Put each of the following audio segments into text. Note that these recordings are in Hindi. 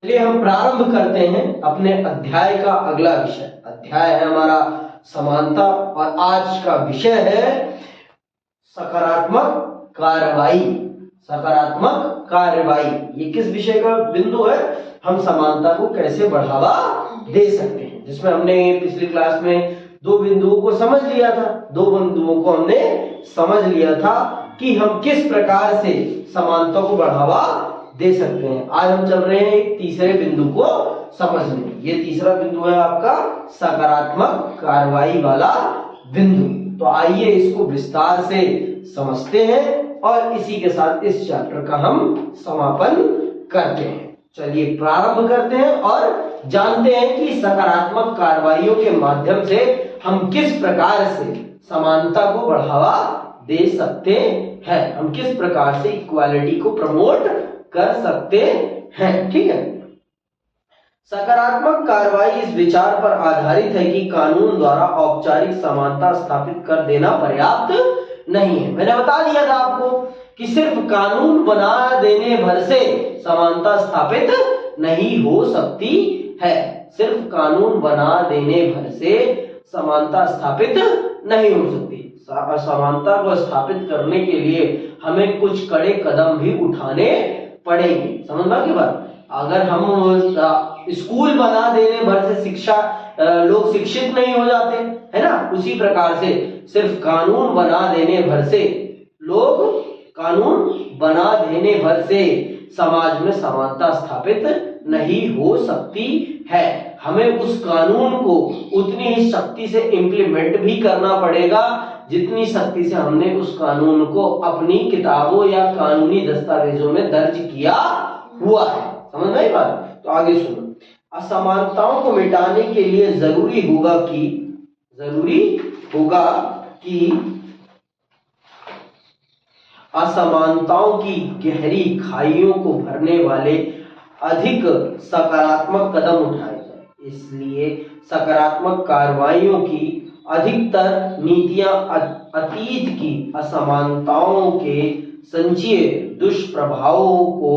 चलिए हम प्रारंभ करते हैं अपने अध्याय का अगला विषय। अध्याय है हमारा समानता और आज का विषय है सकारात्मक कार्रवाई। सकारात्मक कार्रवाई ये किस विषय का बिंदु है? हम समानता को कैसे बढ़ावा दे सकते हैं, जिसमें हमने पिछली क्लास में दो बिंदुओं को समझ लिया था। दो बिंदुओं को हमने समझ लिया था कि हम किस प्रकार से समानता को बढ़ावा दे सकते हैं। आज हम चल रहे हैं एक तीसरे बिंदु को समझने। ये तीसरा बिंदु है आपका सकारात्मक कार्रवाई वाला बिंदु। तो आइए इसको विस्तार से समझते हैं और इसी के साथ इस चैप्टर का हम समापन करते हैं। चलिए प्रारंभ करते हैं और जानते हैं कि सकारात्मक कार्रवाइयों के माध्यम से हम किस प्रकार से समानता को बढ़ावा दे सकते हैं। हम किस प्रकार से इक्वालिटी को प्रमोट कर सकते हैं। ठीक है। सकारात्मक कार्रवाई इस विचार पर आधारित है कि कानून द्वारा औपचारिक समानता स्थापित कर देना पर्याप्त नहीं है। मैंने बता दिया था आपको कि सिर्फ कानून बना देने भर से समानता स्थापित नहीं हो सकती है। सिर्फ कानून बना देने भर से समानता स्थापित नहीं हो सकती। समानता को स्थापित करने के लिए हमें कुछ कड़े कदम भी उठाने पड़ेंगे। समझ में की बात? अगर हम स्कूल बना देने भर से शिक्षा लोग शिक्षित नहीं हो जाते, है ना? उसी प्रकार से सिर्फ कानून बना देने भर से समाज में समानता स्थापित नहीं हो सकती है। हमें उस कानून को उतनी ही शक्ति से इम्प्लीमेंट भी करना पड़ेगा जितनी शक्ति से हमने उस कानून को अपनी किताबों या कानूनी दस्तावेजों में दर्ज किया हुआ है। समझ में आई बात? तो आगे सुनो। असमानताओं को मिटाने के लिए जरूरी होगा कि असमानताओं की गहरी खाइयों को भरने वाले अधिक सकारात्मक कदम उठाए जाए। इसलिए सकारात्मक कार्रवाइयों की अधिकतर नीतियां अतीत की असमानताओं के संचयी दुष्प्रभावों को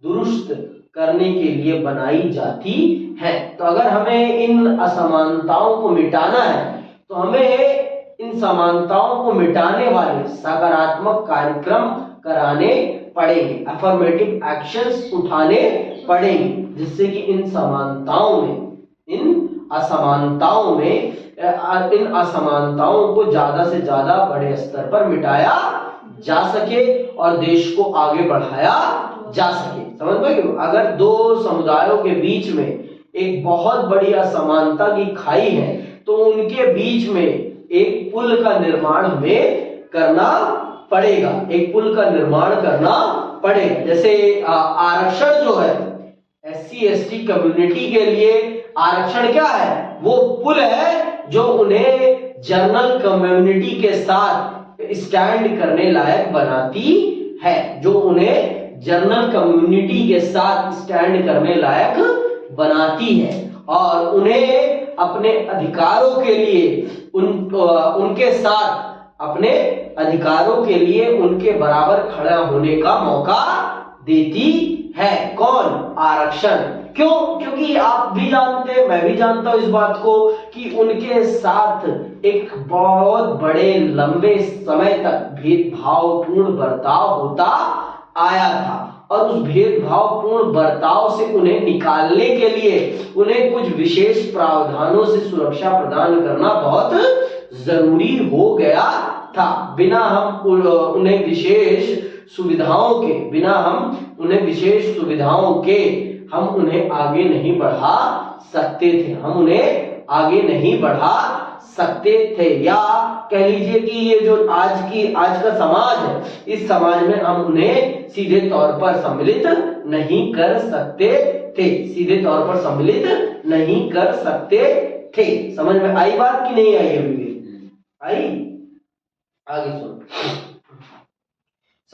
दुरुस्त करने के लिए बनाई जाती है। तो अगर हमें इन असमानताओं को मिटाना है तो हमें इन समानताओं को मिटाने वाले सकारात्मक कार्यक्रम कराने पड़ेंगे, अफर्मेटिव एक्शंस उठाने पड़ेंगे, जिससे कि इन असमानताओं को ज्यादा से ज्यादा बड़े स्तर पर मिटाया जा सके और देश को आगे बढ़ाया जा सके। समझ में? अगर दो समुदायों के बीच में एक बहुत बड़ी असमानता की खाई है तो उनके बीच में एक पुल का निर्माण हमें करना पड़ेगा। जैसे आरक्षण जो है SC ST कम्युनिटी के लिए आरक्षण क्या है? वो पुल है जो उन्हें जनरल कम्युनिटी के साथ स्टैंड करने लायक बनाती है, और उन्हें अपने अधिकारों के लिए उनके बराबर खड़ा होने का मौका देती है। कौन? आरक्षण। क्यों? क्योंकि आप भी जानते हैं, मैं भी जानता हूं इस बात को कि उनके साथ एक बहुत बड़े लंबे समय तक भेदभावपूर्ण बर्ताव होता आया था, और उस भेदभावपूर्ण बर्ताव से उन्हें निकालने के लिए उन्हें कुछ विशेष प्रावधानों से सुरक्षा प्रदान करना बहुत जरूरी हो गया था। बिना हम उन्हें विशेष सुविधाओं के हम उन्हें आगे नहीं बढ़ा सकते थे। या कह लीजिए कि ये जो आज का समाज है, इस समाज में हम उन्हें सीधे तौर पर सम्मिलित नहीं कर सकते थे। समझ में आई बात कि नहीं आई? अभी भी आई? आगे सुनो।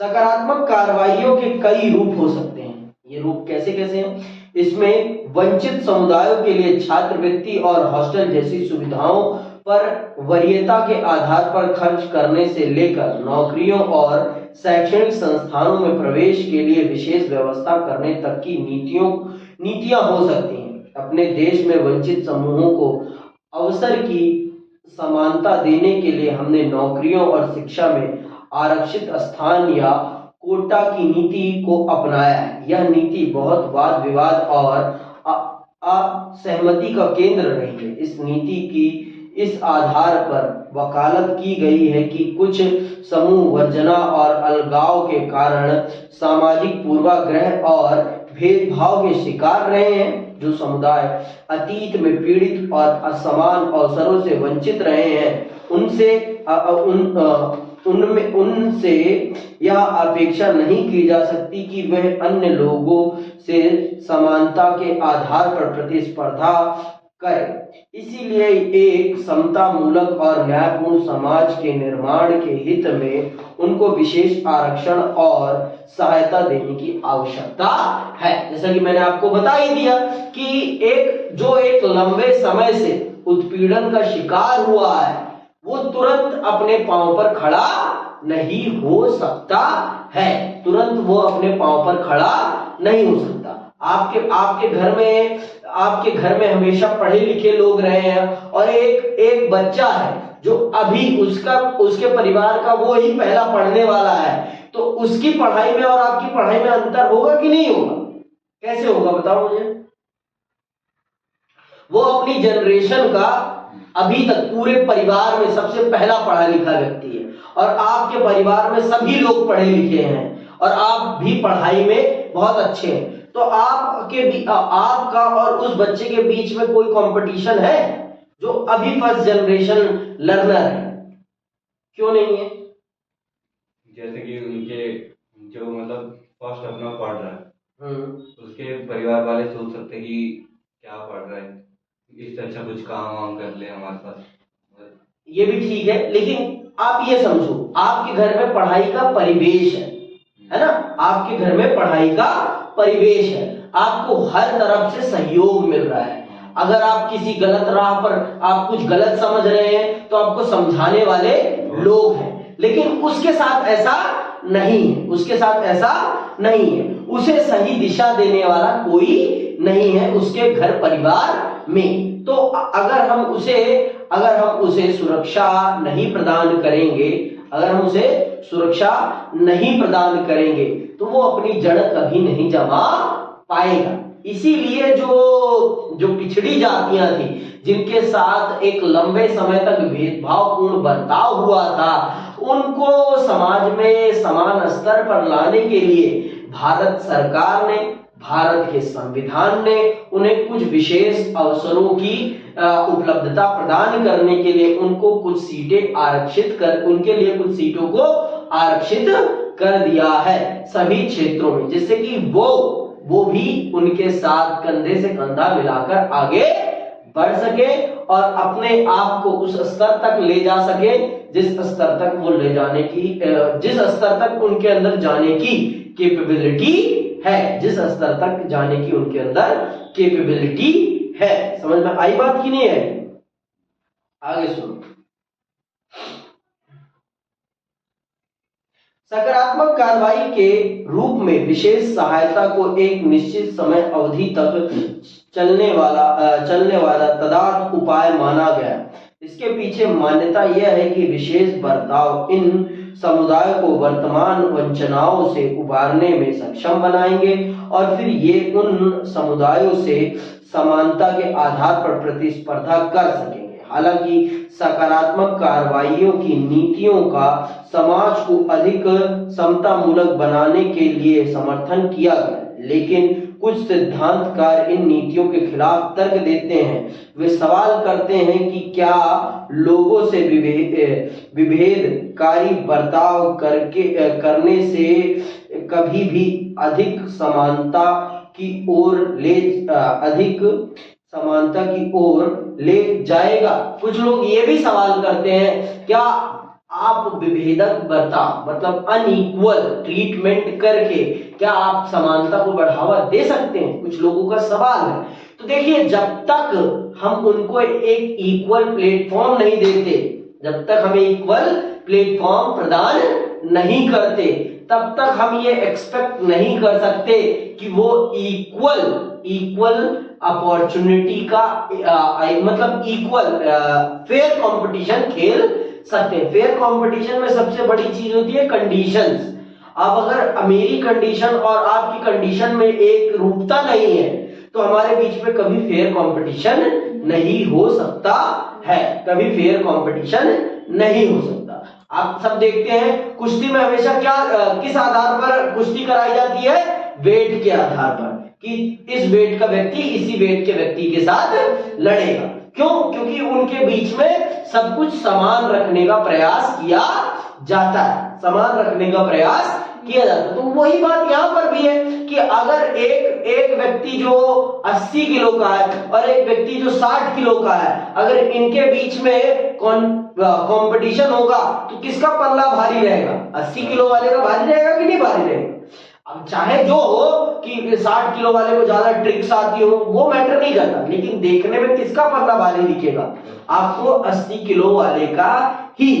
सकारात्मक कार्रवाइयों के कई रूप हो सकते हैं। ये रूप कैसे कैसे हैं? इसमें वंचित समुदायों के लिए छात्रवृत्ति और हॉस्टल जैसी सुविधाओं पर वरीयता के आधार पर खर्च करने से लेकर नौकरियों और शैक्षणिक संस्थानों में प्रवेश के लिए विशेष व्यवस्था करने तक की नीतियों नीतियां हो सकती हैं। अपने देश में वंचित समूहों को अवसर की समानता देने के लिए हमने नौकरियों और शिक्षा में आरक्षित स्थान या कोटा की नीति को अपनाया है। यह नीति बहुत वाद विवाद और असहमति का केंद्र रही है। इस नीति की इस आधार पर वकालत की गई है कि कुछ समूह वंचना और अलगाव के कारण सामाजिक पूर्वाग्रह और भेदभाव के शिकार रहे हैं। जो समुदाय अतीत में पीड़ित और असमान अवसरों से वंचित रहे हैं उनसे यह अपेक्षा नहीं की जा सकती कि वह अन्य लोगों से समानता के आधार पर प्रतिस्पर्धा करे। इसीलिए एक समतामूलक और न्यायपूर्ण समाज के निर्माण के हित में उनको विशेष आरक्षण और सहायता देने की आवश्यकता है। जैसा कि मैंने आपको बता ही दिया कि एक लंबे समय से उत्पीड़न का शिकार हुआ है, वो तुरंत अपने पांव पर खड़ा नहीं हो सकता है। तुरंत वो अपने पांव पर खड़ा नहीं हो सकता। आपके घर में हमेशा पढ़े लिखे लोग रहे हैं और एक बच्चा है जो अभी उसके परिवार का वो ही पहला पढ़ने वाला है, तो उसकी पढ़ाई में और आपकी पढ़ाई में अंतर होगा कि नहीं होगा? कैसे होगा बताओ मुझे। वो अपनी जनरेशन का अभी तक पूरे परिवार में सबसे पहला पढ़ा लिखा व्यक्ति है और आपके परिवार में सभी लोग पढ़े लिखे हैं और आप भी पढ़ाई में बहुत अच्छे हैं, तो आपका और उस बच्चे के बीच में कोई कंपटीशन है जो अभी फर्स्ट जनरेशन लर्नर है? क्यों नहीं है? जैसे कि उनके जो मतलब फर्स्ट अपना पढ़ रहा है, उसके परिवार वाले सोच सकते कि क्या पढ़ रहा है, इससे अच्छा कुछ काम कर ले हमारे पास। ये भी ठीक है, लेकिन आप ये समझो आपके घर में पढ़ाई का परिवेश है ना? आपके घर में पढ़ाई का परिवेश है, आपको हर तरफ से सहयोग मिल रहा है। अगर आप किसी गलत राह पर आप कुछ गलत समझ रहे हैं तो आपको समझाने वाले लोग हैं, लेकिन उसके साथ ऐसा नहीं है। उसके साथ ऐसा नहीं है, उसे सही दिशा देने वाला कोई नहीं है उसके घर परिवार में। तो अगर हम उसे सुरक्षा नहीं प्रदान करेंगे, तो वो अपनी जड़ कभी नहीं जमा पाएगा। इसीलिए जो पिछड़ी जातियां थी, जिनके साथ एक लंबे समय तक भेदभावपूर्ण बर्ताव हुआ था, उनको समाज में समान स्तर पर लाने के लिए भारत सरकार ने, भारत के संविधान ने उन्हें कुछ विशेष अवसरों की उपलब्धता प्रदान करने के लिए उनको कुछ सीटें उनके लिए कुछ सीटों को आरक्षित कर दिया है सभी क्षेत्रों में, जिससे कि वो भी उनके साथ कंधे से कंधा मिलाकर आगे बढ़ सके और अपने आप को उस स्तर तक ले जा सके जिस स्तर तक उनके अंदर जाने की कैपेबिलिटी है। समझ में आई बात की नहीं है? आगे सुनो। सकारात्मक कार्रवाई के रूप में विशेष सहायता को एक निश्चित समय अवधि तक चलने वाला तदार्थ उपाय माना गया। इसके पीछे मान्यता यह है कि विशेष बर्ताव इन समुदायों को वर्तमान वंचनाओं से उबारने में सक्षम बनाएंगे और फिर ये उन समुदायों से समानता के आधार पर प्रतिस्पर्धा कर सकेंगे। हालांकि सकारात्मक कार्रवाइयों की नीतियों का समाज को अधिक समतामूलक बनाने के लिए समर्थन किया गया, लेकिन कुछ सिद्धांतकार इन नीतियों के खिलाफ तर्क देते हैं। वे सवाल करते हैं कि क्या लोगों से विभेदकारी बर्ताव करने से कभी भी अधिक समानता की ओर ले जाएगा? कुछ लोग ये भी सवाल करते हैं, क्या आप विभेदक बर्ताव मतलब अनइक्वल ट्रीटमेंट करके क्या आप समानता को बढ़ावा दे सकते हैं? कुछ लोगों का सवाल है। तो देखिए, जब तक हम उनको एक इक्वल प्लेटफॉर्म नहीं देते, जब तक हमें इक्वल प्लेटफॉर्म प्रदान नहीं करते, तब तक हम ये एक्सपेक्ट नहीं कर सकते कि वो इक्वल अपॉर्चुनिटी का मतलब इक्वल फेयर कंपटीशन खेल सकते हैं। फेयर कंपटीशन में सबसे बड़ी चीज होती है कंडीशंस। अब अगर मेरी कंडीशन और आपकी कंडीशन में एक रूपता नहीं है तो हमारे बीच में कभी फेयर कंपटीशन नहीं हो सकता है, कभी फेयर कंपटीशन नहीं हो सकता। आप सब देखते हैं कुश्ती में हमेशा क्या किस आधार पर कुश्ती कराई जाती है? वेट के आधार पर, कि इस वेट का व्यक्ति इसी वेट के व्यक्ति के साथ लड़ेगा। क्यों? क्योंकि उनके बीच में सब कुछ समान रखने का प्रयास किया जाता है, समान रखने का प्रयास किया जाता है। तो वही बात यहाँ पर भी है कि अगर एक व्यक्ति जो 80 किलो का है और एक व्यक्ति जो 60 किलो का है, अगर इनके बीच में कंपटीशन होगा तो किसका पल्ला भारी रहेगा? 80 किलो वाले का भारी रहेगा कि नहीं भारी रहेगा? अब चाहे जो हो कि 60 किलो वाले को ज्यादा ट्रिक्स आती हो, वो मैटर नहीं करता, लेकिन देखने में किसका पल्ला भारी दिखेगा? आपको 80 किलो वाले का ही।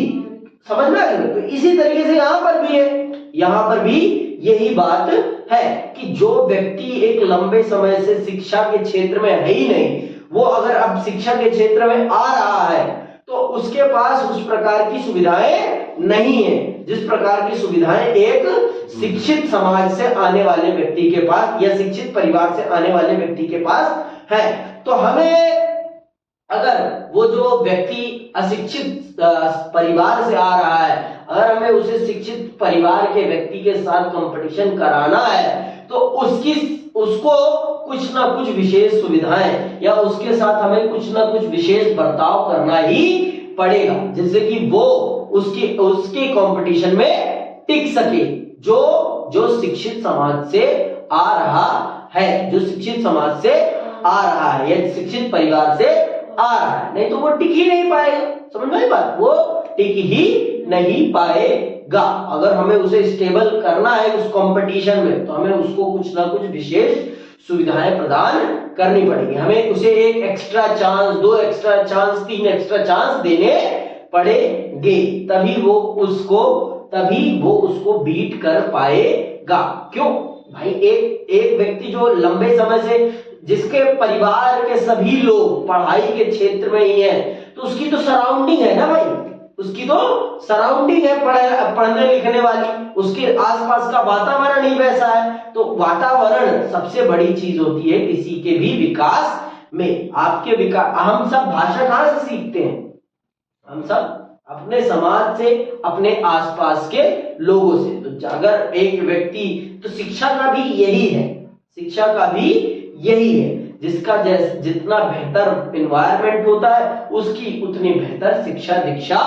समझ में आ गया? तो इसी तरीके से यहां पर भी है, यहां पर भी यही बात है कि जो व्यक्ति एक लंबे समय से शिक्षा के क्षेत्र में है ही नहीं, वो अगर अब शिक्षा के क्षेत्र में आ रहा है तो उसके पास उस प्रकार की सुविधाएं नहीं है जिस प्रकार की सुविधाएं एक शिक्षित समाज से आने वाले व्यक्ति के पास या शिक्षित परिवार से आने वाले व्यक्ति के पास है। तो हमें अगर वो जो व्यक्ति अशिक्षित परिवार से आ रहा है, अगर हमें उसे शिक्षित परिवार के व्यक्ति के साथ कंपटीशन कराना है तो उसको कुछ ना कुछ विशेष सुविधाएं या उसके साथ हमें कुछ ना कुछ विशेष बर्ताव करना ही पड़ेगा, जिससे कि वो उसके कंपटीशन में टिक सके, जो शिक्षित समाज से आ रहा है, जो शिक्षित समाज से आ रहा है या शिक्षित परिवार से आ रहा है। नहीं तो वो टिक ही नहीं पाएगा। समझ में आई बात? वो टिक ही नहीं पाएगा। अगर हमें उसे स्टेबल करना है उस कंपटीशन में तो हमें उसको कुछ ना कुछ विशेष सुविधाएं प्रदान करनी पड़ेगी। हमें उसे एक extra chance, 2 extra chance, 3 extra chance देने पड़ेंगे, तभी वो उसको बीट कर पाएगा। क्यों भाई? एक व्यक्ति जो लंबे समय से, जिसके परिवार के सभी लोग पढ़ाई के क्षेत्र में ही है, तो उसकी तो सराउंडिंग है ना भाई, उसकी तो सराउंडिंग है पढ़ने लिखने वाली, उसके आसपास का वातावरण ही वैसा है। तो वातावरण सबसे बड़ी चीज होती है किसी के भी विकास में। आपके विकास, हम सब भाषा कहां से सीखते हैं? हम सब अपने समाज से, अपने आसपास के लोगों से। तो अगर एक व्यक्ति, तो शिक्षा का भी यही है, शिक्षा का भी यही है, जिसका जितना बेहतर एनवायरनमेंट होता है उसकी उतनी बेहतर शिक्षा दीक्षा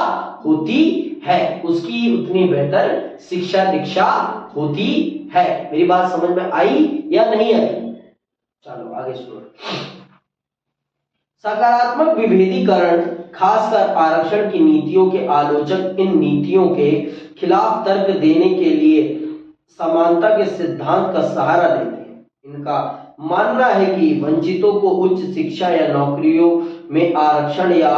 होती है, उसकी उतनी बेहतर शिक्षा दीक्षा होती है। मेरी बात समझ में आई या नहीं आई? चलो आगे सुनो। सकारात्मक विभेदीकरण, खासकर आरक्षण की नीतियों के आलोचक इन नीतियों के खिलाफ तर्क देने के लिए समानता के सिद्धांत का सहारा लेते हैं। इनका मानना है कि वंचितों को उच्च शिक्षा या नौकरियों में आरक्षण या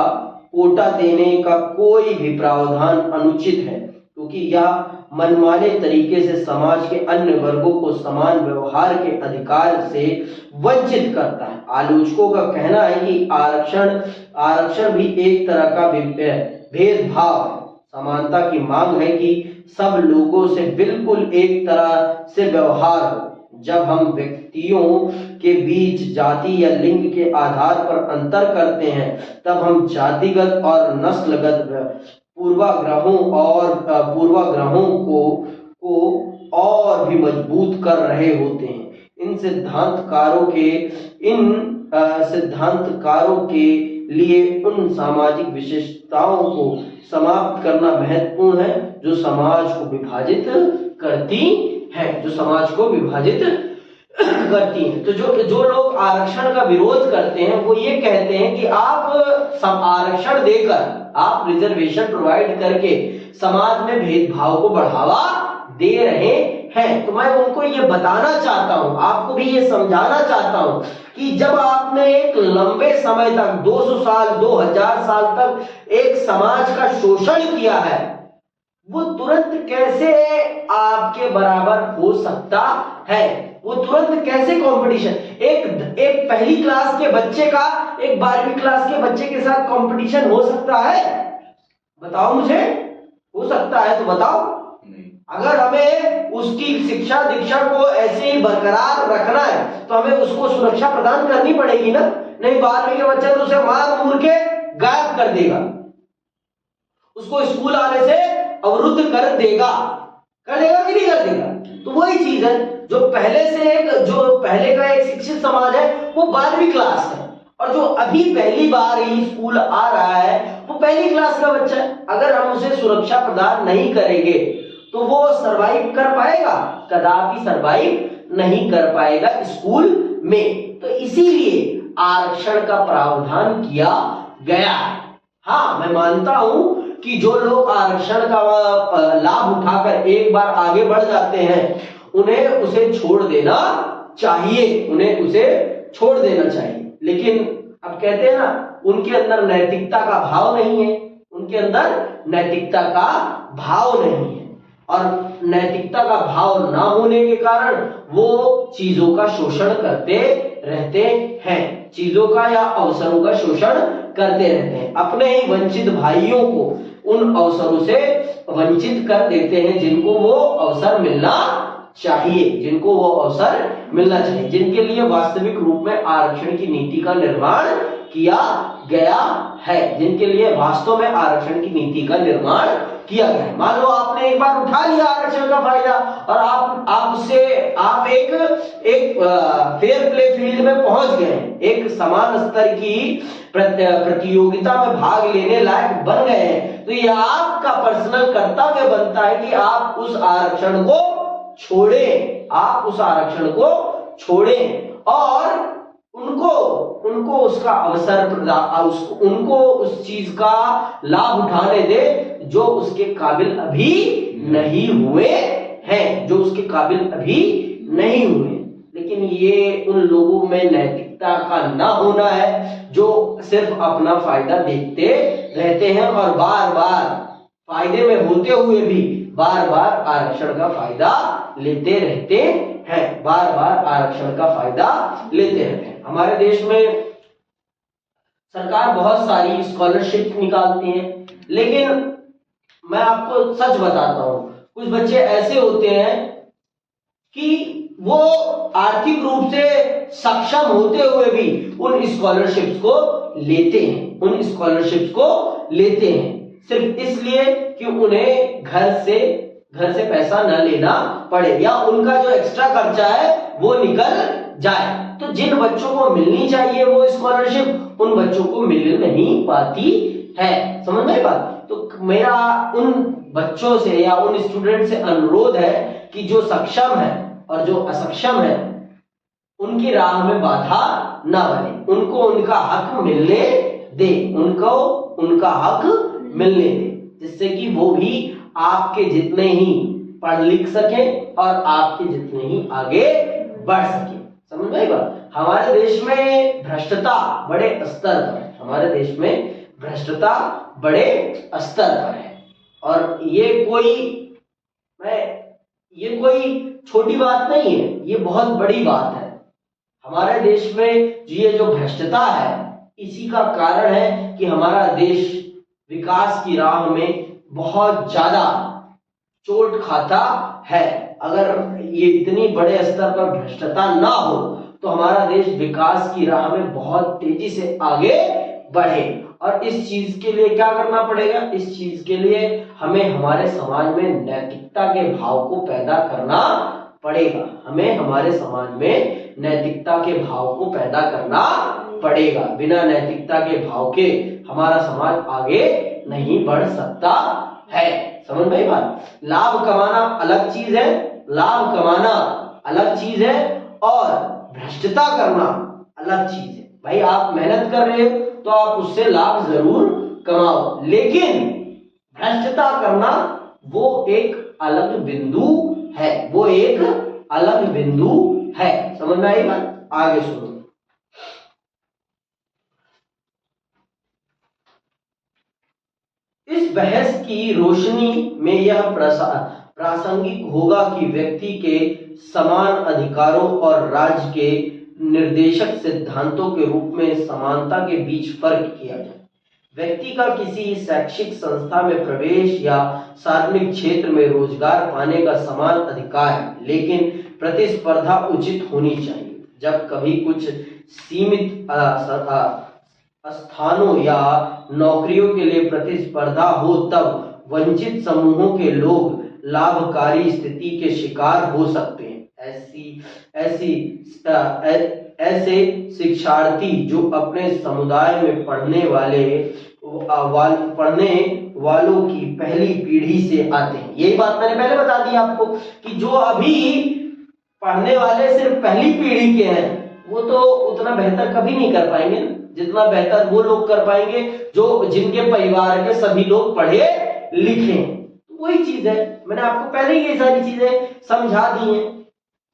कोटा देने का कोई भी प्रावधान अनुचित है, क्योंकि यह मनमाने तरीके से समाज के अन्य वर्गों को समान व्यवहार के अधिकार से वंचित करता है। आलोचकों का कहना है कि आरक्षण भी एक तरह का भेदभाव है। समानता की मांग है कि सब लोगों से बिल्कुल एक तरह से व्यवहार हो। जब हम व्यक्तियों के बीच जाति या लिंग के आधार पर अंतर करते हैं तब हम जातिगत और नस्लगत पूर्वाग्रहों को और भी मजबूत कर रहे होते हैं। इन सिद्धांतकारों के लिए उन सामाजिक विशेषताओं को समाप्त करना महत्वपूर्ण है जो समाज को विभाजित करती है, तो जो लोग आरक्षण का विरोध करते हैं वो ये कहते हैं कि आप सब आरक्षण देकर, आप रिजर्वेशन प्रोवाइड करके समाज में भेदभाव को बढ़ावा दे रहे हैं। तो मैं उनको ये बताना चाहता हूं, आपको भी ये समझाना चाहता हूं कि जब आपने एक लंबे समय तक 200 साल 2000 साल तक एक समाज का शोषण किया है, वो तुरंत कैसे आपके बराबर हो सकता है वो तुरंत कैसे कंपटीशन, एक पहली क्लास के बच्चे का एक 12वीं क्लास के बच्चे के साथ कंपटीशन हो सकता है? बताओ मुझे, हो सकता है तो बताओ। अगर हमें उसकी शिक्षा दीक्षा को ऐसे ही बरकरार रखना है तो हमें उसको सुरक्षा प्रदान करनी पड़ेगी ना। नहीं 12वीं के बच्चे तो उसे मार मूर के गायब कर देगा, उसको स्कूल आने से अवरुद्ध कर देगा कि नहीं कर देगा? तो वही चीज है, जो पहले का एक शिक्षित समाज है वो 12वीं क्लास है, और जो अभी पहली बार ही स्कूल आ रहा है वो पहली क्लास का बच्चा है। अगर हम उसे सुरक्षा प्रदान नहीं करेंगे तो वो सरवाइव कर पाएगा? कदापि सरवाइव नहीं कर पाएगा स्कूल में। तो इसीलिए आरक्षण का प्रावधान किया गया है। हाँ, मैं मानता हूं कि जो लोग आरक्षण का लाभ उठाकर एक बार आगे बढ़ जाते हैं उन्हें उसे छोड़ देना चाहिए, उन्हें उसे छोड़ देना चाहिए। लेकिन अब कहते हैं ना, उनके अंदर नैतिकता का भाव नहीं है, उनके अंदर नैतिकता का भाव नहीं है, और नैतिकता का भाव ना होने के कारण वो चीजों का शोषण करते रहते हैं, चीजों का या अवसरों का शोषण करते रहते हैं, अपने ही वंचित भाइयों को उन अवसरों से वंचित कर देते हैं जिनको वो अवसर मिलना चाहिए, जिनको वो अवसर मिलना चाहिए, जिनके लिए वास्तविक रूप में आरक्षण की नीति का निर्माण किया गया है, जिनके लिए वास्तव में आरक्षण की नीति का निर्माण किया गया है। मान लो आपने एक बार उठा लिया आरक्षण का फायदा और आप एक फेयर प्ले फील्ड में पहुंच गए, एक समान स्तर की प्रतियोगिता में भाग लेने लायक बन गए हैं, तो ये आपका पर्सनल कर्तव्य बनता है कि आप उस आरक्षण को छोड़ें, आप उस आरक्षण को छोड़ें और उनको उसका अवसर उनको उस चीज का लाभ उठाने दे जो उसके काबिल अभी नहीं हुए हैं, जो उसके काबिल अभी नहीं हुए। लेकिन ये उन लोगों में नैतिकता का ना होना है जो सिर्फ अपना फायदा देखते रहते हैं और बार बार फायदे में होते हुए भी बार बार आरक्षण का फायदा लेते रहते हैं, बार बार आरक्षण का फायदा लेते रहते हैं। हमारे देश में सरकार बहुत सारी स्कॉलरशिप निकालती है, लेकिन मैं आपको सच बताता हूं, कुछ बच्चे ऐसे होते हैं कि वो आर्थिक रूप से सक्षम होते हुए भी उन स्कॉलरशिप्स को लेते हैं, सिर्फ इसलिए कि उन्हें घर से पैसा न लेना पड़े या उनका जो एक्स्ट्रा खर्चा है वो निकल जाए। तो जिन बच्चों को मिलनी चाहिए वो स्कॉलरशिप उन बच्चों को मिल नहीं पाती है, समझ में बात? तो मेरा उन बच्चों से या उन स्टूडेंट से अनुरोध है कि जो सक्षम है और जो असक्षम है उनकी राह में बाधा ना बने, उनको उनका हक मिलने दे, उनको उनका हक मिलने दे, जिससे कि वो भी आपके जितने ही पढ़ लिख सके और आपके जितने ही आगे बढ़ सके। समझ में बात? हमारे देश में भ्रष्टता बड़े स्तर पर है, हमारे देश में भ्रष्टता बड़े स्तर पर है, और ये कोई छोटी बात नहीं है, ये बहुत बड़ी बात है। हमारे देश में ये जो भ्रष्टता है इसी का कारण है कि हमारा देश विकास की राह में बहुत ज्यादा चोट खाता है। अगर ये इतनी बड़े स्तर पर भ्रष्टता ना हो तो हमारा देश विकास की राह में बहुत तेजी से आगे बढ़े, और इस चीज के लिए क्या करना पड़ेगा? इस चीज के लिए हमें हमारे समाज में नैतिकता के भाव को पैदा करना पड़ेगा, हमें हमारे समाज में नैतिकता के भाव को पैदा करना पड़ेगा। बिना नैतिकता के भाव के हमारा समाज आगे नहीं बढ़ सकता है। समझ में बात? लाभ कमाना अलग चीज है, लाभ कमाना अलग चीज है और भ्रष्टता करना अलग चीज है। भाई आप मेहनत कर रहे हो तो आप उससे लाभ जरूर कमाओ, लेकिन भ्रष्टता करना वो एक अलग बिंदु है, वो एक अलग बिंदु है। समझ में आई बात? आगे सुनो। इस बहस की रोशनी में यह प्रासंगिक होगा कि व्यक्ति के समान अधिकारों और राज्य के निर्देशक सिद्धांतों के रूप में समानता के बीच फर्क किया जाए। व्यक्ति का किसी शैक्षिक संस्था में प्रवेश या सार्वजनिक क्षेत्र में रोजगार पाने का समान अधिकार है, लेकिन प्रतिस्पर्धा उचित होनी चाहिए। जब कभी कुछ सीमित स्थानों या नौकरियों के लिए प्रतिस्पर्धा हो, तब वंचित समूहों के लोग लाभकारी स्थिति के शिकार हो सकते हैं। ऐसे शिक्षार्थी जो अपने समुदाय में पढ़ने वालों की पहली पीढ़ी से आते हैं, यही बात मैंने पहले बता दी आपको कि जो अभी पढ़ने वाले सिर्फ पहली पीढ़ी के हैं वो तो उतना बेहतर कभी नहीं कर पाएंगे ना, जितना बेहतर वो लोग कर पाएंगे जो जिनके परिवार के सभी लोग पढ़े लिखे हैं। वही चीज है, मैंने आपको पहले ही ये सारी चीजें समझा दी हैं,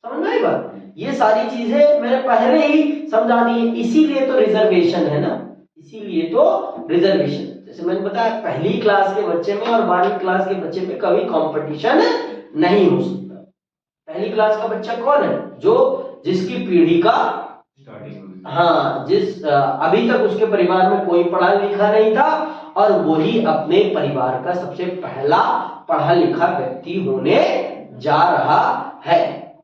समझ में आई बात? ये सारी चीजें मैंने पहले ही समझा दी है, इसीलिए तो रिजर्वेशन है ना, इसीलिए तो रिजर्वेशन। जैसे मैंने बताया पहली क्लास के बच्चे में और 12वीं क्लास के बच्चे में कभी कंपटीशन नहीं हो सकता। पहली क्लास का बच्चा कौन है? जो जिसकी पीढ़ी का अभी तक उसके परिवार में कोई पढ़ा लिखा नहीं था और वही अपने परिवार का सबसे पहला पढ़ा लिखा व्यक्ति होने जा रहा है।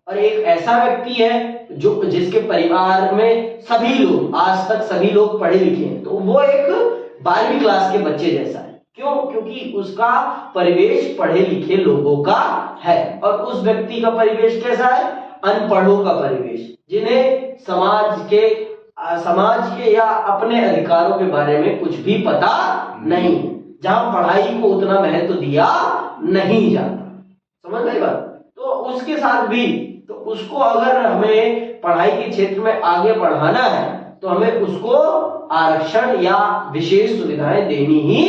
और एक ऐसा व्यक्ति है जो जिसके परिवार में सभी लोग आज तक सभी लोग पढ़े लिखे हैं, तो वो एक 12वीं क्लास के बच्चे जैसा है। क्यों? क्योंकि उसका परिवेश पढ़े लिखे लोगों का है। और उस व्यक्ति का परिवेश कैसा है? अनपढ़ों का परिवेश, जिन्हें समाज के या अपने अधिकारों के बारे में कुछ भी पता नहीं, जहां पढ़ाई को उतना महत्व दिया नहीं जाता। समझ गई बात? तो उसके साथ भी तो उसको अगर हमें पढ़ाई के क्षेत्र में आगे बढ़ाना है तो हमें उसको आरक्षण या विशेष सुविधाएं देनी ही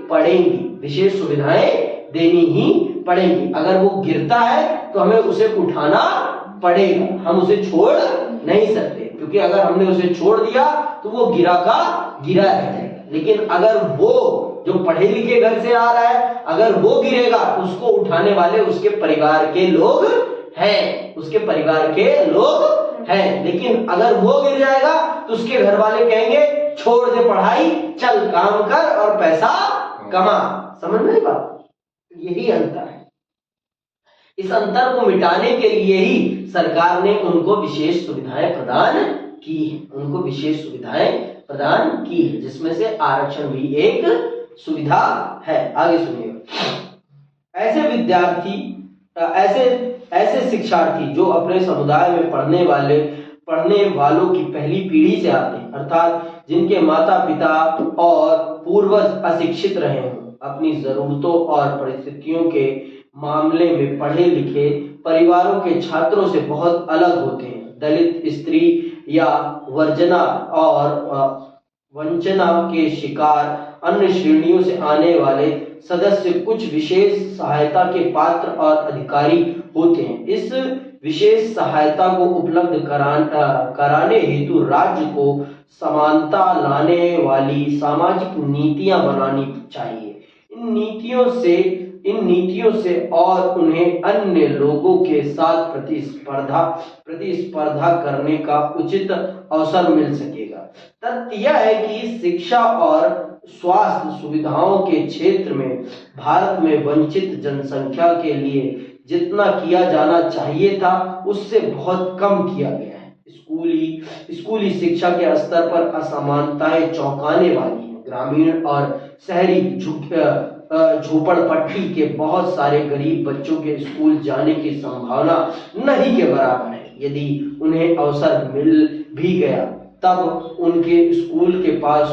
पड़ेंगी, विशेष सुविधाएं देनी ही पड़ेंगी। अगर वो गिरता है तो हमें उसे उठाना पड़ेगा, हम उसे छोड़ नहीं सकते, क्योंकि अगर हमने उसे छोड़ दिया तो वो गिरा का गिरा रह जाएगा। लेकिन अगर वो जो पढ़े लिखे घर से आ रहा है, अगर वो गिरेगा, उसको उठाने वाले उसके परिवार के लोग हैं, उसके परिवार के लोग हैं। लेकिन अगर वो गिर जाएगा तो उसके घर वाले कहेंगे छोड़ दे पढ़ाई, चल काम कर और पैसा कमा। समझ में आई बात? यही अंतर है। इस अंतर को मिटाने के लिए ही सरकार ने उनको विशेष सुविधाएं प्रदान की है, उनको विशेष सुविधाएं प्रदान की है, जिसमें से आरक्षण भी एक सुविधा है। आगे सुनिएगा। ऐसे शिक्षार्थी जो अपने समुदाय में पढ़ने वालों की पहली पीढ़ी से आते हैं, अर्थात जिनके माता पिता और पूर्वज अशिक्षित रहे हों, अपनी जरूरतों और परिस्थितियों के मामले में पढ़े लिखे परिवारों के छात्रों से बहुत अलग होते हैं। दलित, स्त्री या वंचना के शिकार अन्य श्रेणियों से आने वाले सदस्य कुछ विशेष सहायता के पात्र और अधिकारी होते हैं। इस विशेष सहायता को उपलब्ध कराने हेतु राज्य को समानता लाने वाली सामाजिक नीतियां बनानी चाहिए। इन नीतियों से और उन्हें अन्य लोगों के साथ प्रतिस्पर्धा करने का उचित अवसर मिल सकेगा। तथ्य यह है कि शिक्षा और स्वास्थ्य सुविधाओं के क्षेत्र में भारत में वंचित जनसंख्या के लिए जितना किया जाना चाहिए था उससे बहुत कम किया गया है। स्कूली शिक्षा के स्तर पर असमानताएं चौंकाने वाली हैं। ग्रामीण और शहरी झोपड़पट्टी के बहुत सारे गरीब बच्चों के स्कूल जाने की संभावना नहीं के बराबर है। यदि उन्हें अवसर मिल भी गया तब उनके स्कूल के पास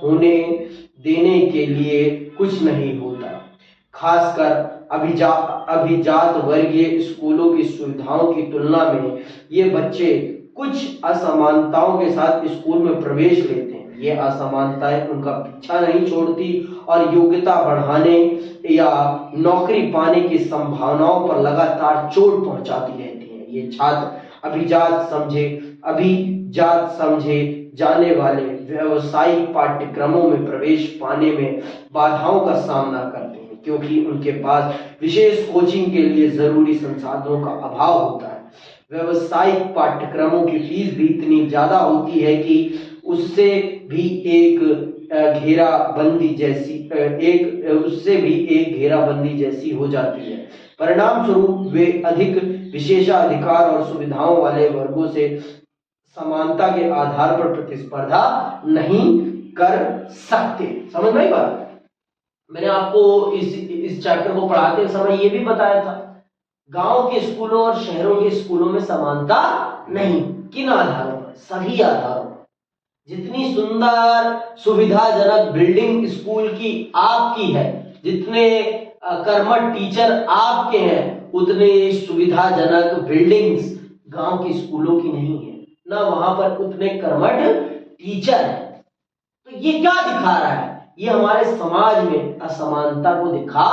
होने देने के लिए कुछ नहीं होता। खासकर अभिजात वर्गीय स्कूलों की सुविधाओं की तुलना में ये बच्चे कुछ असमानताओं के साथ स्कूल में प्रवेश लेते हैं। ये असमानताएं उनका पीछा नहीं छोड़ती और योग्यता बढ़ाने या नौकरी पाने की संभावनाओं पर लगातार चोट पहुंचाती रहती हैं। ये छात्र अभिजात समझे जाने वाले व्यावसायिक पाठ्यक्रमों में प्रवेश पाने में बाधाओं का सामना करते हैं। क्योंकि उनके पास विशेष कोचिंग के लिए जरूरी संसाधनों का अभाव होता है। व्यावसायिक पाठ्यक्रमों की फीस भी इतनी ज्यादा होती है कि उससे भी एक घेराबंदी जैसी हो जाती है। परिणाम स्वरूप वे अधिक विशेषाधिकार और सुविधाओं वाले वर्गों से समानता के आधार पर प्रतिस्पर्धा नहीं कर सकते। समझ में आई बात? मैंने आपको इस चैप्टर को पढ़ाते समय ये भी बताया था, गांव के स्कूलों और शहरों के स्कूलों में समानता नहीं। किन आधारों पर? सभी आधारों पर। जितनी सुंदर सुविधाजनक बिल्डिंग स्कूल की आपकी है, जितने कर्मठ टीचर आपके हैं, उतने सुविधाजनक बिल्डिंग्स गांव के स्कूलों की नहीं है, ना वहां पर उतने कर्मठ टीचर हैं। तो ये क्या दिखा रहा है? ये हमारे समाज में असमानता को दिखा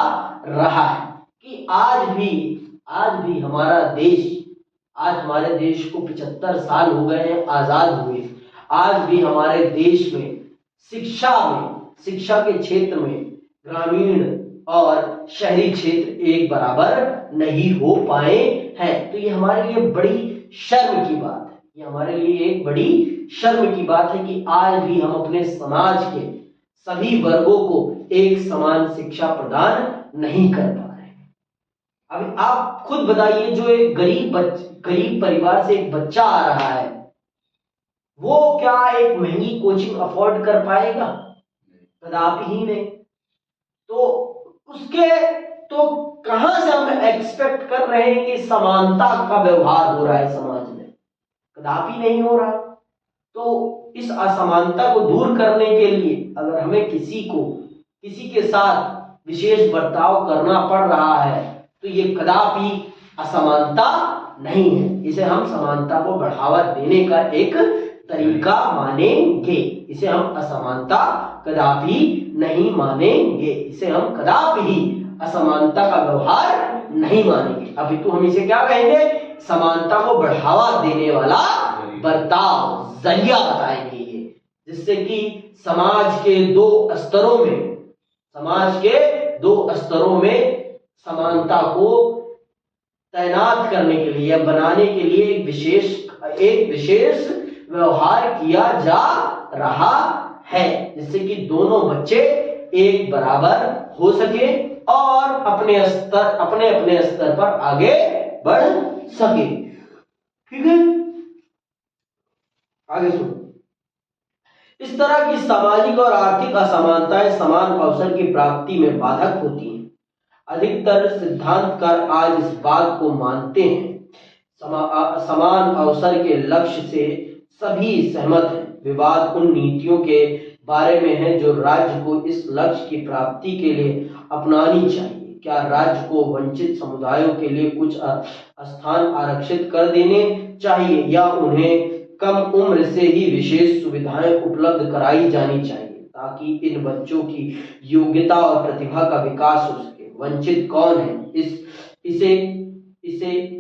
रहा है कि आज भी हमारे देश को 75 साल हो गए हैं आजाद हुए। आज भी हमारे देश में शिक्षा के क्षेत्र में ग्रामीण और शहरी क्षेत्र एक बराबर नहीं हो पाए हैं। तो ये हमारे लिए बड़ी शर्म की बात है। ये हमारे लिए एक बड़ी शर्म की बात है कि आज भी हम अपने समाज के सभी वर्गों को एक समान शिक्षा प्रदान नहीं कर पा रहे हैं। अब आप खुद बताइए, जो एक गरीब परिवार से एक बच्चा आ रहा है, वो क्या एक महंगी कोचिंग अफोर्ड कर पाएगा? कदापि ही नहीं। तो कहां से हम एक्सपेक्ट कर रहे हैं कि समानता का व्यवहार हो रहा है समाज में? कदापि नहीं हो रहा। तो इस असमानता को दूर करने के लिए अगर हमें किसी के साथ विशेष बर्ताव करना पड़ रहा है, तो ये कदापि असमानता नहीं है। इसे हम समानता को बढ़ावा देने का एक तरीका मानेंगे। इसे हम असमानता कदापि नहीं मानेंगे। इसे हम कदापि असमानता का व्यवहार नहीं मानेंगे। अभी तो हम इसे क्या कहेंगे? समानता को बढ़ावा देने वाला बर्ताव, जरिया बताएंगे ये, जिससे कि समाज के दो स्तरों में समानता को तैनात करने के लिए या बनाने के लिए एक विशेष व्यवहार किया जा रहा है, जिससे कि दोनों बच्चे एक बराबर हो सके और अपने अपने स्तर पर आगे बढ़ सके। ठीक है, आगे सुनो। इस तरह की सामाजिक और आर्थिक असमानताएं समान अवसर की प्राप्ति में बाधक होती हैं। अधिकतर सिद्धांतकार आज इस बात को मानते हैं। समान अवसर के लक्ष्य से सभी सहमत हैं। विवाद उन नीतियों के बारे में है जो राज्य को इस लक्ष्य की प्राप्ति के लिए अपनानी चाहिए। क्या राज्य को वंचित समुदायों के लिए कुछ स्थान आरक्षित कर देने चाहिए या उन्हें कम उम्र से ही विशेष सुविधाएं उपलब्ध कराई जानी चाहिए ताकि इन बच्चों की योग्यता और प्रतिभा का विकास हो सके? वंचित कौन है? इसे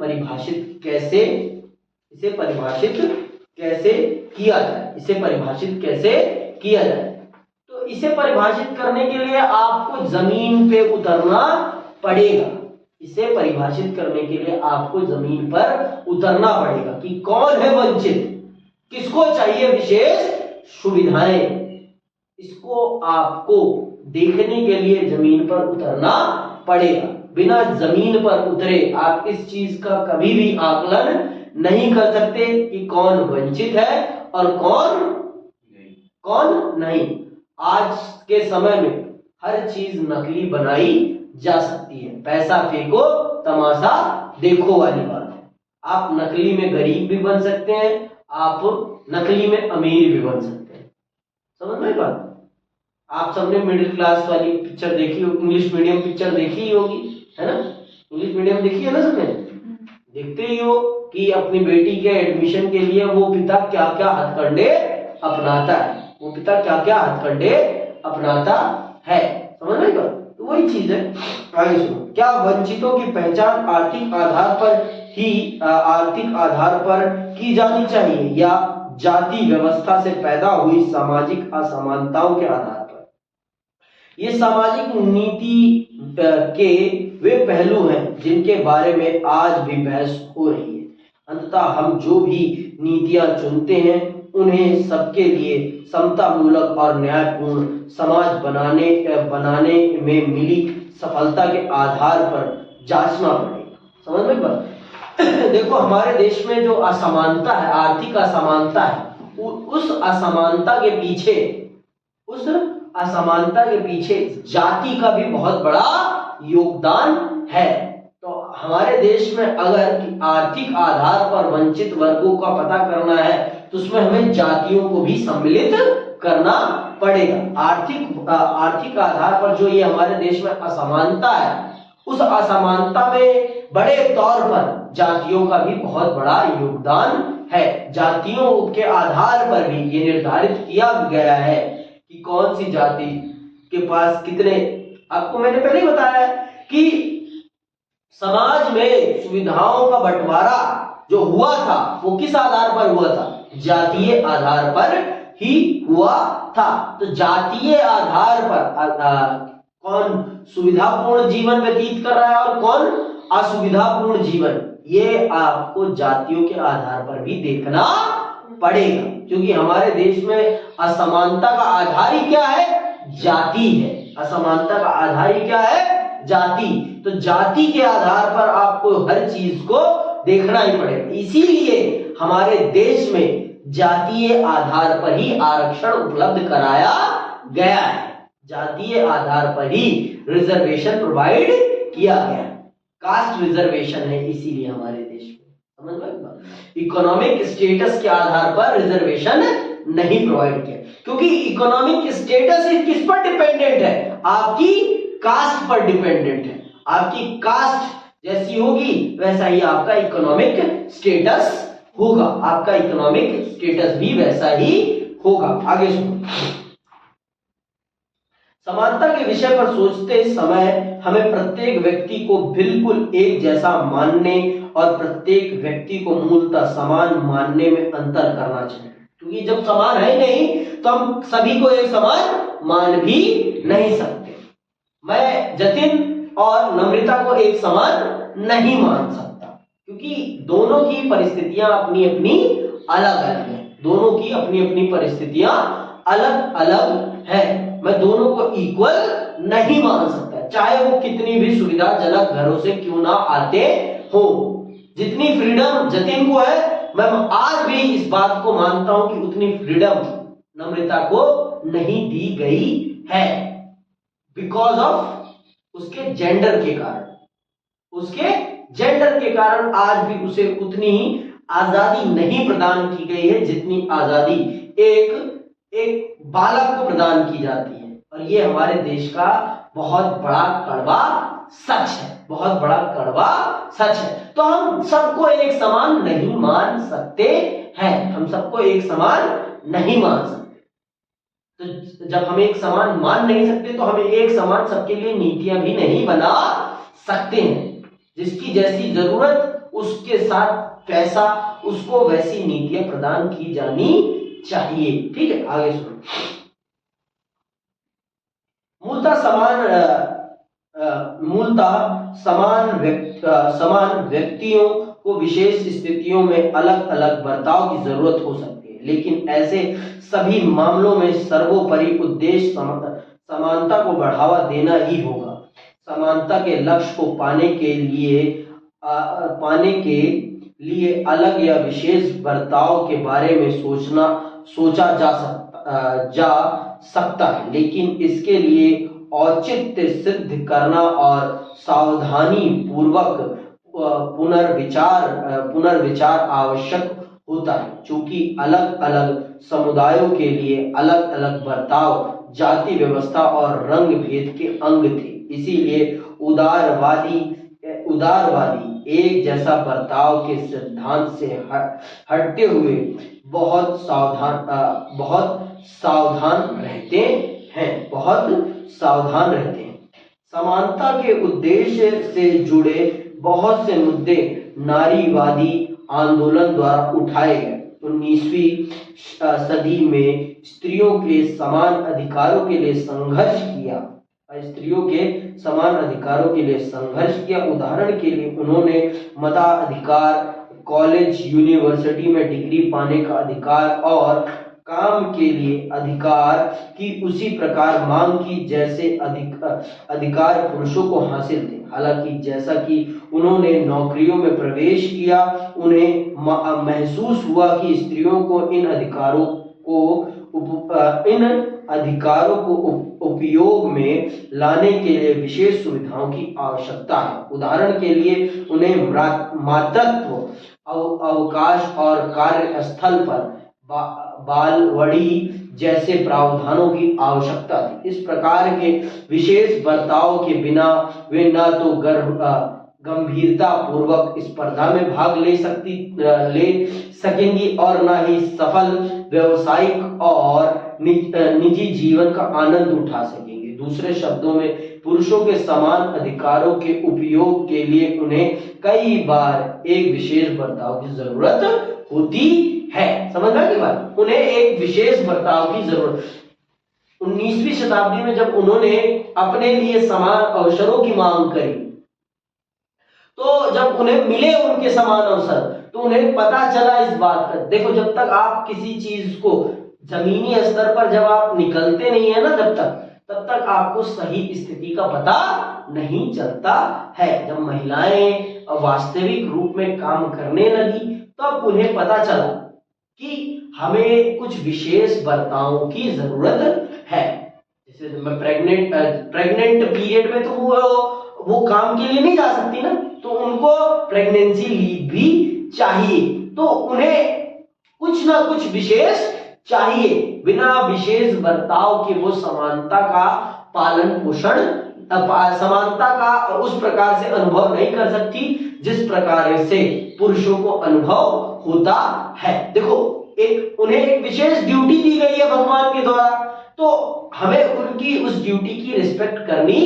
परिभाषित कैसे किया जाए? तो इसे परिभाषित करने के लिए आपको जमीन पे उतरना पड़ेगा। कि कौन है वंचित, किसको चाहिए विशेष सुविधाएं। इसको आपको देखने के लिए जमीन पर उतरना पड़ेगा। बिना जमीन पर उतरे आप इस चीज का कभी भी आकलन नहीं कर सकते कि कौन वंचित है और कौन नहीं। आज के समय में हर चीज नकली बनाई जा सकती है। पैसा फेंको तमाशा देखो वाली बात है। आप नकली में गरीब भी बन सकते हैं, आप नकली में अमीर भी बन सकते हैं। समझ में बात? आप सबने मिडिल क्लास वाली पिक्चर देखी हो, इंग्लिश मीडियम पिक्चर देखी होगी, है ना? इंग्लिश मीडियम देखी है ना सबने? देखते ही हो कि अपनी बेटी के एडमिशन के लिए वो पिता क्या क्या हथकंडे अपनाता है। समझ में बात? तो वही चीज है। आगे सुनो। क्या वंचितों की पहचान आर्थिक आधार पर की जानी चाहिए या जाति व्यवस्था से पैदा हुई सामाजिक असमानताओं के आधार पर? ये सामाजिक नीति के वे पहलू हैं जिनके बारे में आज भी बहस हो रही है। अंततः हम जो भी नीतियां चुनते हैं उन्हें सबके लिए समतामूलक और न्यायपूर्ण समाज बनाने में मिली सफलता के आधार पर जांचना पड़ेगा। समझ में बात? देखो, हमारे देश में जो असमानता है, आर्थिक असमानता है, उस असमानता के पीछे जाति का भी बहुत बड़ा योगदान है। तो हमारे देश में अगर आर्थिक आधार पर वंचित वर्गों का पता करना है तो उसमें हमें जातियों को भी सम्मिलित करना पड़ेगा। आर्थिक आधार पर जो ये हमारे देश में असमानता है, उस असमानता में बड़े तौर पर जातियों का भी बहुत बड़ा योगदान है। जातियों के आधार पर भी ये निर्धारित किया गया है कि कौन सी जाति के पास कितने। आपको मैंने पहले ही बताया कि समाज में सुविधाओं का बंटवारा जो हुआ था वो किस आधार पर हुआ था? जातीय आधार पर ही हुआ था। तो जातीय आधार पर कौन सुविधापूर्ण जीवन व्यतीत कर रहा है और कौन असुविधापूर्ण जीवन, ये आपको जातियों के आधार पर भी देखना पड़ेगा, क्योंकि हमारे देश में असमानता का आधार ही क्या है? जाति है। असमानता का आधार ही क्या है? जाति। तो जाति के आधार पर आपको हर चीज को देखना ही पड़ेगा। इसीलिए हमारे देश में जातीय आधार पर ही आरक्षण उपलब्ध कराया गया है। जातीय आधार पर ही रिजर्वेशन प्रोवाइड किया गया है। कास्ट रिजर्वेशन है इसीलिए हमारे देश में। समझ में? इकोनॉमिक स्टेटस के आधार पर रिजर्वेशन नहीं प्रोवाइड किया, क्योंकि इकोनॉमिक स्टेटस किस पर डिपेंडेंट है? आपकी कास्ट पर डिपेंडेंट है। आपकी कास्ट जैसी होगी वैसा ही आपका इकोनॉमिक स्टेटस होगा। आपका इकोनॉमिक स्टेटस भी वैसा ही होगा। आगे सुनो। समानता के विषय पर सोचते समय हमें प्रत्येक व्यक्ति को बिल्कुल एक जैसा मानने और प्रत्येक व्यक्ति को मूलतः समान मानने में अंतर करना चाहिए, क्योंकि जब समान है नहीं तो हम सभी को एक समान मान भी नहीं सकते। मैं जतिन और नम्रता को एक समान नहीं मान सकता, क्योंकि दोनों की परिस्थितियां अपनी अपनी अलग अलग है। दोनों की अपनी अपनी परिस्थितियां अलग अलग है। मैं दोनों को इक्वल नहीं मान सकता, चाहे वो कितनी भी सुविधाजनक घरों से क्यों ना आते हो। जितनी फ्रीडम जतिन को है, मैं आज भी इस बात को मानता हूं कि उतनी फ्रीडम नम्रता को नहीं दी गई है, बिकॉज ऑफ उसके जेंडर के कारण। उसके जेंडर के कारण आज भी उसे उतनी ही आजादी नहीं प्रदान की गई है जितनी आजादी एक बालक को प्रदान की जाती है। और ये हमारे देश का बहुत बड़ा कड़वा सच है। बहुत बड़ा कड़वा सच है। तो हम सबको एक समान नहीं मान सकते हैं। हम सबको एक समान नहीं मान सकते। तो जब हम एक समान मान नहीं सकते तो हमें एक समान सबके लिए नीतियां भी नहीं बना सकते हैं। जिसकी जैसी जरूरत उसके साथ पैसा, उसको वैसी नीतियां प्रदान की जानी चाहिए। ठीक है, आगे सुनो। मूलतः समान व्यक्तियों को विशेष स्थितियों में अलग अलग बर्ताव की जरूरत हो सकती है, लेकिन ऐसे सभी मामलों में सर्वोपरि उद्देश्य समानता को बढ़ावा देना ही होगा। समानता के लक्ष्य को पाने के लिए अलग या विशेष बर्ताव के बारे में सोचा जा सकता है, लेकिन इसके लिए औचित्य सिद्ध करना और सावधानी पूर्वक पुनर्विचार आवश्यक होता है। चूंकि अलग अलग समुदायों के लिए अलग अलग बर्ताव जाति व्यवस्था और रंग भेद के अंग थे, इसीलिए उदारवादी एक जैसा बर्ताव के सिद्धांत से हटते हुए बहुत सावधान रहते हैं। समानता के उद्देश्य से जुड़े बहुत से मुद्दे नारीवादी आंदोलन द्वारा उठाए गए। 19वीं सदी में स्त्रियों के समान अधिकारों के लिए संघर्ष किया स्त्रियों के समान अधिकारों के लिए संघर्ष किया। उदाहरण के लिए उन्होंने मताधिकार, कॉलेज यूनिवर्सिटी में डिग्री पाने का अधिकार और काम के लिए अधिकार की उसी प्रकार मांग की जैसे अधिकार पुरुषों को हासिल थे। हालांकि जैसा कि उन्होंने नौकरियों में प्रवेश किया, उन्हें महसूस हुआ कि स्त्रियों को इन अधिकारों को उपयोग में लाने के लिए विशेष सुविधाओं की आवश्यकता है। उदाहरण के लिए उन्हें मातृत्व अवकाश और कार्यस्थल पर बालवड़ी जैसे प्रावधानों की आवश्यकता थी। इस प्रकार के विशेष बर्ताव के बिना वे न तो गंभीरता पूर्वक स्पर्धा में भाग ले सकेंगी और न ही सफल व्यवसायिक और निजी जीवन का आनंद उठा सकेंगे। दूसरे शब्दों में पुरुषों के समान अधिकारों के उपयोग के लिए उन्हें कई बार एक विशेष बर्ताव की जरूरत होती है। समझ में की बात? उन्हें एक विशेष बर्ताव की जरूरत। 19वीं शताब्दी में जब उन्होंने अपने लिए समान अवसरों की मांग करी, तो जब उन्हें मिले उनके समान अवसर, तो उन्हें पता चला इस बात का। देखो, जब तक आप किसी चीज को जमीनी स्तर पर जब आप निकलते नहीं है ना, तब तक आपको सही स्थिति का पता नहीं चलता है। जब महिलाएं वास्तविक रूप में काम करने लगी, तब उन्हें पता चला कि हमें कुछ विशेष बर्तावों की जरूरत है। जैसे मैं प्रेग्नेंट पीरियड में तो वो काम के लिए नहीं जा सकती ना, तो उनको प्रेगनेंसी लीव भी चाहिए। तो उन्हें कुछ ना कुछ विशेष चाहिए। बिना विशेष बर्ताव के वो समानता का पालन पोषण, समानता का उस प्रकार से अनुभव नहीं कर सकती जिस प्रकार से पुरुषों को अनुभव होता है। देखो, उन्हें एक विशेष ड्यूटी दी गई है भगवान के द्वारा, तो हमें उनकी उस ड्यूटी की रिस्पेक्ट करनी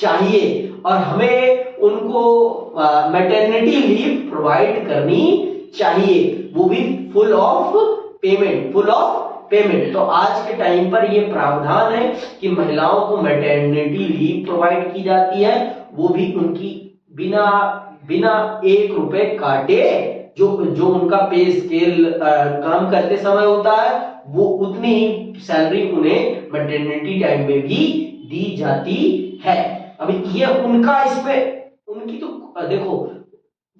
चाहिए और हमें उनको मैटरनिटी लीव प्रोवाइड करनी चाहिए, वो भी फुल ऑफ पेमेंट। तो आज के टाइम पर ये प्रावधान है कि महिलाओं को मैटरनिटी लीव प्रोवाइड की जाती है, वो भी उनकी बिना 1 रुपए काटे। जो उनका पे स्केल काम करते समय होता है, वो उतनी ही सैलरी उन्हें मैटरनिटी टाइम में भी दी जाती है। अभी ये उनका, इसमें उनकी तो देखो,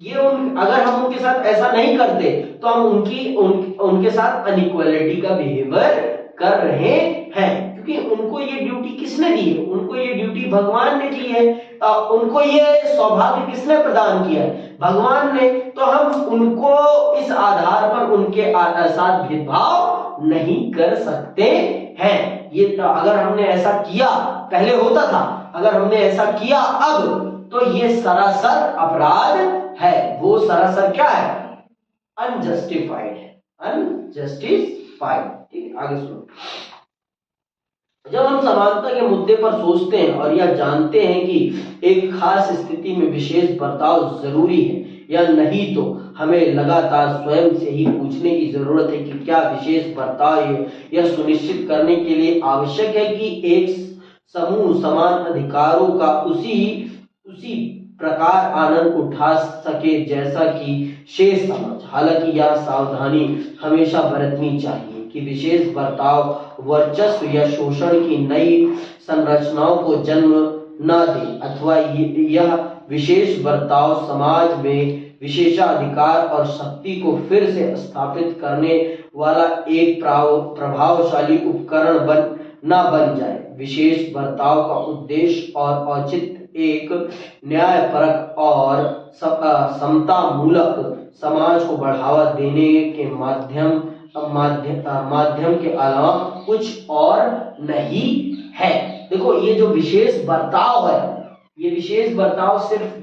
ये अगर हम उनके साथ ऐसा नहीं करते तो हम उनके साथ अनइक्वालिटी का बिहेवियर कर रहे हैं, क्योंकि उनको ये ड्यूटी किसने दी है? उनको ये ड्यूटी भगवान ने दी है। उनको ये सौभाग्य किसने प्रदान किया है? भगवान ने। तो हम उनको इस आधार पर उनके साथ भेदभाव नहीं कर सकते हैं। ये अगर हमने ऐसा किया, पहले होता था, अगर हमने ऐसा किया अब, तो ये सरासर अपराध है। वो सरासर क्या है? अनजस्टिफाइड है, अनजस्टिफाइड। ठीक है, आगे सुनो। जब हम समानता के मुद्दे पर सोचते हैं और यह जानते हैं कि एक खास स्थिति में विशेष बर्ताव जरूरी है या नहीं, तो हमें लगातार स्वयं से ही पूछने की जरूरत है कि क्या विशेष बर्ताव यह सुनिश्चित करने के लिए आवश्यक है कि एक समूह समान अधिकारों का उसी प्रकार आनंद उठा सके जैसा कि शेष समाज। हालांकि यह सावधानी हमेशा बरतनी चाहिए कि विशेष बर्ताव वर्चस्व या शोषण की नई संरचनाओं को जन्म न दे, अथवा यह विशेष बर्ताव समाज में विशेषाधिकार और शक्ति को फिर से स्थापित करने वाला एक प्रभावशाली उपकरण न बन जाए। विशेष बर्ताव का उद्देश्य और औचित्य एक न्यायपरक और समता मूलक समाज को बढ़ावा देने के माध्यम के अलावा कुछ और नहीं है। देखो, ये जो विशेष बर्ताव है, ये विशेष बर्ताव सिर्फ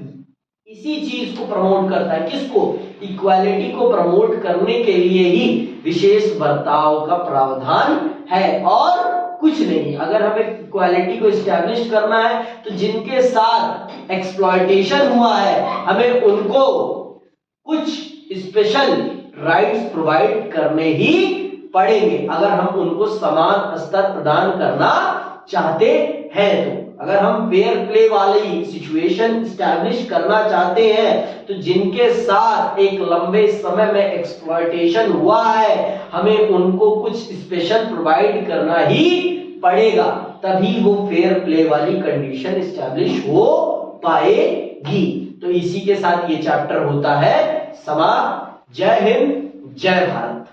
इसी चीज को प्रमोट करता है। किसको? इक्वालिटी को प्रमोट करने के लिए ही विशेष बर्ताव का प्रावधान है और कुछ नहीं। अगर हमें इक्वालिटी को एस्टैब्लिश करना है, तो जिनके साथ एक्सप्लॉयटेशन हुआ है, हमें उनको कुछ स्पेशल राइट्स प्रोवाइड करने ही पड़ेंगे, अगर हम उनको समान स्तर प्रदान करना चाहते हैं। तो अगर हम फेयर प्ले वाली सिचुएशन स्टैब्लिश करना चाहते हैं तो जिनके साथ एक लंबे समय में एक्सप्लॉयटेशन हुआ है हमें उनको कुछ स्पेशल प्रोवाइड करना ही पड़ेगा, तभी वो फेयर प्ले वाली कंडीशन स्टैब्लिश हो पाएगी। तो इसी के साथ ये चैप्टर होता है समाप्त। जय हिंद, जय भारत।